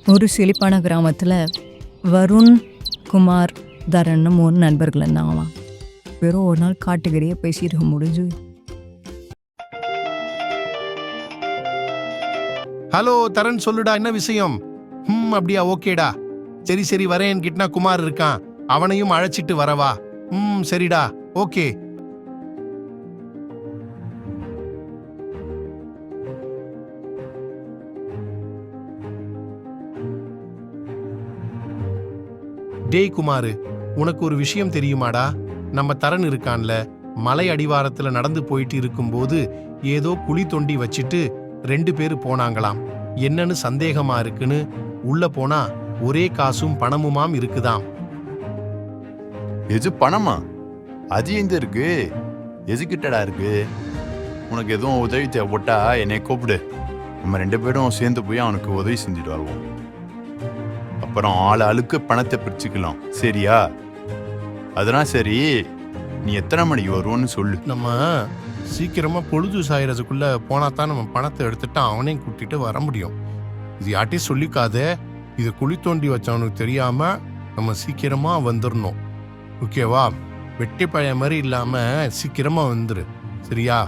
ஒரு செழிப்பான கிராமத்தில் வருண், குமார், தரன்னு 3 நண்பர்கள் இருந்தாங்களாம். வெறும் ஒரு நாள் காட்டுக்கறியே பேசிட்டு முடிஞ்சு. ஹலோ தரன், சொல்லுடா, என்ன விஷயம்? அப்படியா, ஓகேடா. சரி சரி வரேன். கிட்னா குமார் இருக்கான், அவனையும் அழைச்சிட்டு வரவா? சரிடா, ஓகே. டேய் குமாரு, உனக்கு ஒரு விஷயம் தெரியுமாடா? நம்ம தரன் இருக்கான்ல, மலை அடிவாரத்துல நடந்து போயிட்டு இருக்கும்போது ஏதோ குழி தோண்டி வச்சிட்டு 2 பேரு போனாங்களாம். என்னன்னு சந்தேகமா இருக்குன்னு உள்ள போனா ஒரே காசும் பணமுமாம் இருக்குதாம். எது பணமா? அது எங்க இருக்கு? எதுக்கிட்டடா இருக்கு? உனக்கு எதுவும் உதவி தேவைப்பட்டா என்னை கூப்பிடு. நம்ம 2 பேரும் சேர்ந்து போய் அவனுக்கு உதவி செஞ்சுட்டு வருவோம். அப்புறம் ஆளுக்கு பணத்தை பிரிச்சுக்கலாம், சரியா? அதெல்லாம் சரி, நீ எத்தனை மணிக்கு வருவோன்னு சொல்லு. நம்ம சீக்கிரமா பொழுது சாயறதுக்குள்ள போனா தான் நம்ம பணத்தை எடுத்துட்டு அவனையும் கூட்டிட்டு வர முடியும். இது யார்ட்டையும் சொல்லிக்காத. இது குழி தோண்டி வச்சவனுக்கு தெரியாம நம்ம சீக்கிரமா வந்துடணும், ஓகேவா? வெட்டி பழைய மாதிரி இல்லாம சீக்கிரமா வந்துரு, சரியா?